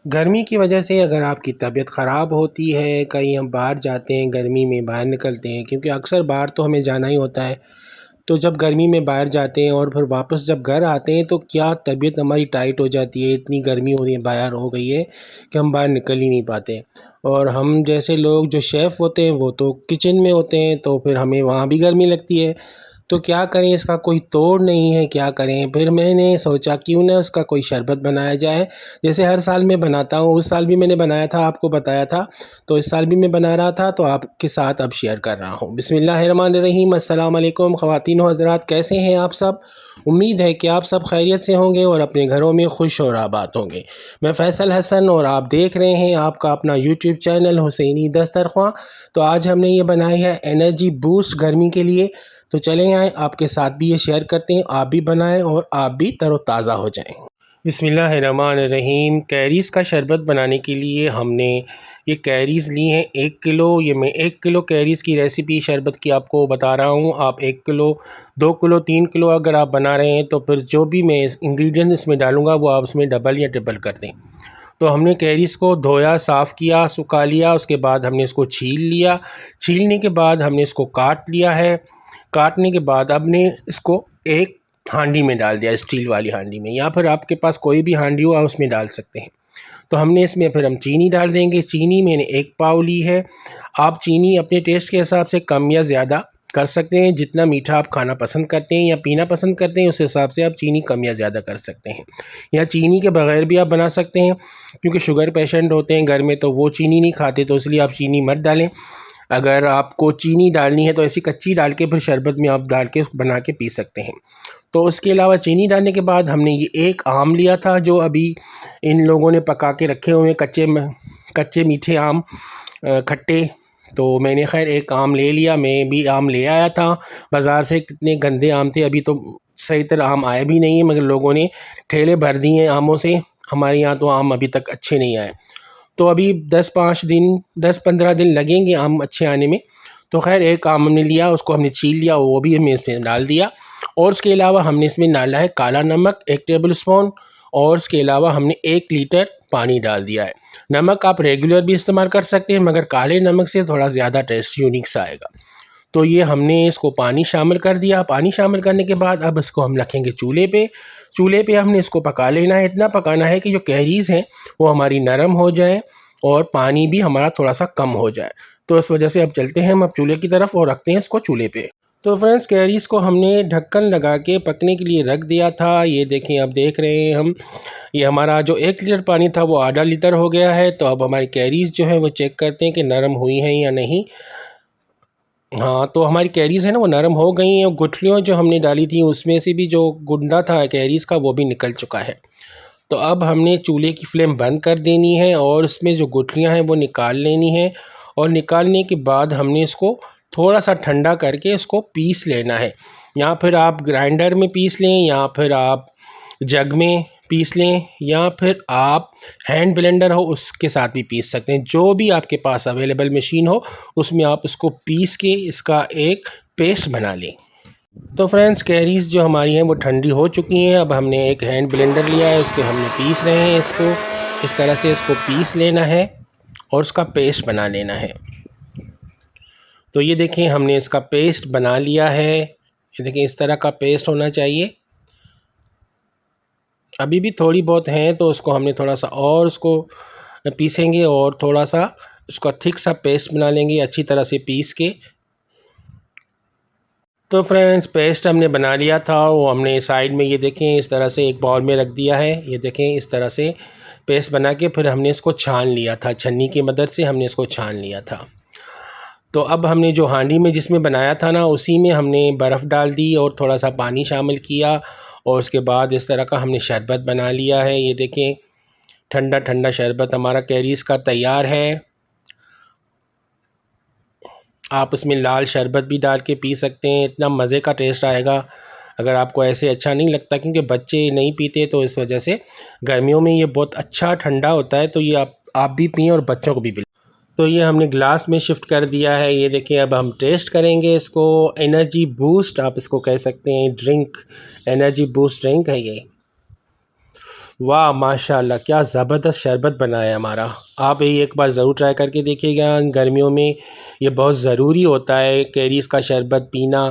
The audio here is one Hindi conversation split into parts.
गर्मी की वजह से अगर आपकी तबीयत ख़राब होती है, कहीं हम बाहर जाते हैं, गर्मी में बाहर निकलते हैं, क्योंकि अक्सर बाहर तो हमें जाना ही होता है। तो जब गर्मी में बाहर जाते हैं और फिर वापस जब घर आते हैं तो क्या तबीयत हमारी टाइट हो जाती है, इतनी गर्मी हो रही है, बाहर हो गई है कि हम बाहर निकल ही नहीं पाते। और हम जैसे लोग जो शेफ़ होते हैं वो तो किचन में होते हैं, तो फिर हमें वहाँ भी गर्मी लगती है। तो क्या करें, इसका कोई तोड़ नहीं है, क्या करें? फिर मैंने सोचा क्यों ना उसका कोई शरबत बनाया जाए। जैसे हर साल मैं बनाता हूँ, उस साल भी मैंने बनाया था, आपको बताया था, तो इस साल भी मैं बना रहा था, तो आपके साथ अब शेयर कर रहा हूँ। बिस्मिल्लाहिर्रहमानिर्रहीम, अस्सलाम वालेकुम ख़वातीन व हज़रात, कैसे हैं आप सब? उम्मीद है कि आप सब खैरियत से होंगे और अपने घरों में खुश और आबाद होंगे। मैं फ़ैसल हसन और आप देख रहे हैं आपका अपना यूट्यूब चैनल हुसैनी दस्तरख़्वां। तो आज हमने ये बनाई है एनर्जी बूस्ट गर्मी के लिए। तो चलें आएँ आपके साथ भी ये शेयर करते हैं, आप भी बनाएं और आप भी तरोताज़ा हो जाएं। बिस्मिल्लाहिर्रहमानिर्रहीम। कैरीज़ का शरबत बनाने के लिए हमने ये कैरीज़ ली हैं 1 किलो। ये मैं 1 किलो कैरीज़ की रेसिपी शरबत की आपको बता रहा हूँ। आप 1 किलो, 2 किलो, 3 किलो अगर आप बना रहे हैं तो फिर जो भी मैं इंग्रेडिएंट्स इसमें डालूँगा वो आप उसमें डबल या ट्रिपल कर दें। तो हमने कैरीज़ को धोया, साफ़ किया, सुखा लिया, उसके बाद हमने इसको छील लिया। छीलने के बाद हमने इसको काट लिया है। काटने के बाद अब ने इसको एक हांडी में डाल दिया, स्टील वाली हांडी में, या फिर आपके पास कोई भी हांडी हो आप उसमें डाल सकते हैं। तो हमने इसमें फिर हम चीनी डाल देंगे। चीनी मैंने 1 पाव ली है। आप चीनी अपने टेस्ट के हिसाब से कम या ज़्यादा कर सकते हैं, जितना मीठा आप खाना पसंद करते हैं या पीना पसंद करते हैं उस हिसाब से आप चीनी कम या ज़्यादा कर सकते हैं। या चीनी के बगैर भी आप बना सकते हैं, क्योंकि शुगर पेशेंट होते हैं घर में तो वो चीनी नहीं खाते, तो इसलिए आप चीनी मत डालें। अगर आपको चीनी डालनी है तो ऐसी कच्ची डाल के फिर शरबत में आप डाल के बना के पी सकते हैं। तो उसके अलावा चीनी डालने के बाद हमने ये एक आम लिया था जो अभी इन लोगों ने पका के रखे हुए हैं, कच्चे मीठे आम, खट्टे। तो मैंने खैर एक आम ले लिया, मैं भी आम ले आया था बाज़ार से। कितने गंदे आम थे, अभी तो सही तरह आम आए भी नहीं है, मगर लोगों ने ठेले भर दिए हैं आमों से। हमारे यहाँ तो आम अभी तक अच्छे नहीं आए, तो अभी 10-15 दिन लगेंगे आम अच्छे आने में। तो खैर एक आम हमने लिया, उसको हमने छील लिया, वो भी हमने इसमें डाल दिया। और उसके अलावा हमने इसमें डाला है काला नमक 1 टेबल स्पून, और उसके अलावा हमने 1 लीटर पानी डाल दिया है। नमक आप रेगुलर भी इस्तेमाल कर सकते हैं, मगर काले नमक से थोड़ा ज़्यादा टेस्ट यूनिक सा आएगा। तो ये हमने इसको पानी शामिल कर दिया। पानी शामिल करने के बाद अब इसको हम रखेंगे चूल्हे पे। चूल्हे पे हमने इसको पका लेना है। इतना पकाना है कि जो कैरीज़ हैं वो हमारी नरम हो जाए और पानी भी हमारा थोड़ा सा कम हो जाए। तो इस वजह से अब चलते हैं हम अब चूल्हे की तरफ और रखते हैं इसको चूल्हे पे। तो फ्रेंड्स, कैरीज़ को हमने ढक्कन लगा के पकने के लिए रख दिया था। ये देखें, अब देख रहे हैं हम, ये हमारा जो 1 लीटर पानी था वो आधा लीटर हो गया है। तो अब हमारी कैरीज़ जो है वो चेक करते हैं कि नरम हुई हैं या नहीं। हाँ, तो हमारी कैरीज़ है ना वो नरम हो गई हैं। गुठलियों जो हमने डाली थी उसमें से भी जो गुंडा था कैरीज़ का वो भी निकल चुका है। तो अब हमने चूल्हे की फ्लेम बंद कर देनी है और उसमें जो गुठलियाँ हैं वो निकाल लेनी है। और निकालने के बाद हमने इसको थोड़ा सा ठंडा करके इसको पीस लेना है। या फिर आप ग्राइंडर में पीस लें, या फिर आप जग में पीस लें, या फिर आप हैंड ब्लेंडर हो उसके साथ भी पीस सकते हैं। जो भी आपके पास अवेलेबल मशीन हो उसमें आप इसको पीस के इसका एक पेस्ट बना लें। तो फ्रेंड्स, कैरीज़ जो हमारी हैं वो ठंडी हो चुकी हैं। अब हमने एक हैंड ब्लेंडर लिया है, उसके हमने पीस रहे हैं इसको। इस तरह से इसको पीस लेना है और उसका पेस्ट बना लेना है। तो ये देखें, हमने इसका पेस्ट बना लिया है। ये देखें, इस तरह का पेस्ट होना चाहिए। अभी भी थोड़ी बहुत हैं तो उसको हमने थोड़ा सा और उसको पीसेंगे और थोड़ा सा उसका थिक सा पेस्ट बना लेंगे अच्छी तरह से पीस के। तो फ्रेंड्स, पेस्ट हमने बना लिया था, वो हमने साइड में ये देखें इस तरह से एक बाउल में रख दिया है। ये देखें, इस तरह से पेस्ट बना के फिर हमने इसको छान लिया था, छन्नी की मदद से हमने इसको छान लिया था। तो अब हमने जो हांडी में जिसमें बनाया था ना उसी में हमने बर्फ़ डाल दी और थोड़ा सा पानी शामिल किया, और उसके बाद इस तरह का हमने शरबत बना लिया है। ये देखें, ठंडा ठंडा शरबत हमारा कैरीज़ का तैयार है। आप इसमें लाल शरबत भी डाल के पी सकते हैं, इतना मज़े का टेस्ट आएगा। अगर आपको ऐसे अच्छा नहीं लगता, क्योंकि बच्चे नहीं पीते तो इस वजह से गर्मियों में ये बहुत अच्छा ठंडा होता है, तो ये आप भी पिएँ और बच्चों को भी पिलाएं। तो ये हमने ग्लास में शिफ्ट कर दिया है। ये देखिए, अब हम टेस्ट करेंगे इसको। एनर्जी बूस्ट आप इसको कह सकते हैं, ड्रिंक, एनर्जी बूस्ट ड्रिंक है ये। वाह माशाल्लाह, क्या ज़बरदस्त शरबत बना है हमारा। आप ये एक बार ज़रूर ट्राई करके देखिएगा। गर्मियों में ये बहुत ज़रूरी होता है कैरीज़ का शरबत पीना,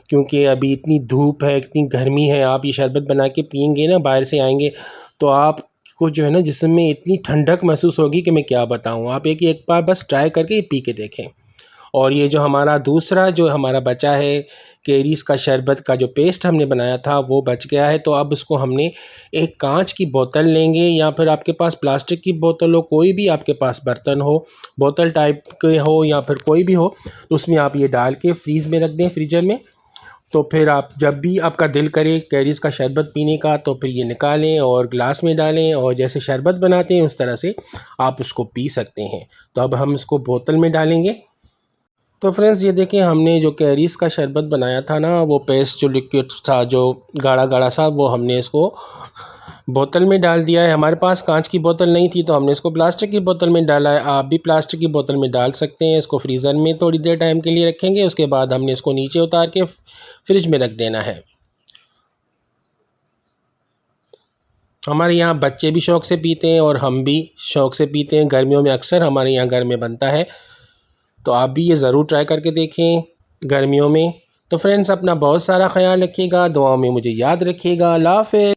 क्योंकि अभी इतनी धूप है, इतनी गर्मी है। आप ये शरबत बना के पिएंगे ना, बाहर से आएंगे तो आपको जो है ना जिस्म में इतनी ठंडक महसूस होगी कि मैं क्या बताऊँ। आप एक बार बस ट्राई करके ये पी के देखें। और ये जो हमारा दूसरा जो हमारा बचा है कैरीज़ का शरबत का जो पेस्ट हमने बनाया था वो बच गया है। तो अब उसको हमने एक कांच की बोतल लेंगे, या फिर आपके पास प्लास्टिक की बोतल हो, कोई भी आपके पास बर्तन हो, बोतल टाइप के हो या फिर कोई भी हो, तो उसमें आप ये डाल के फ्रीज़ में रख दें, फ्रीजर में। तो फिर आप जब भी आपका दिल करे कैरीज़ का शरबत पीने का, तो फिर ये निकालें और ग्लास में डालें, और जैसे शरबत बनाते हैं उस तरह से आप उसको पी सकते हैं। तो अब हम इसको बोतल में डालेंगे। तो फ्रेंड्स ये देखिए, हमने जो कैरीज़ का शरबत बनाया था ना, वो पेस्ट जो लिक्विड था जो गाढ़ा गाढ़ा सा, वो हमने इसको बोतल में डाल दिया है। हमारे पास कांच की बोतल नहीं थी तो हमने इसको प्लास्टिक की बोतल में डाला है। आप भी प्लास्टिक की बोतल में डाल सकते हैं। इसको फ्रीज़र में थोड़ी देर टाइम के लिए रखेंगे, उसके बाद हमने इसको नीचे उतार के फ्रिज में रख देना है। हमारे यहाँ बच्चे भी शौक़ से पीते हैं और हम भी शौक़ से पीते हैं। गर्मियों में अक्सर हमारे यहाँ घर में बनता है, तो आप भी ये ज़रूर ट्राई करके देखें गर्मियों में। तो फ्रेंड्स अपना बहुत सारा ख्याल रखिएगा, दुआओं में मुझे याद रखिएगा। अल्लाह हाफ़िज़।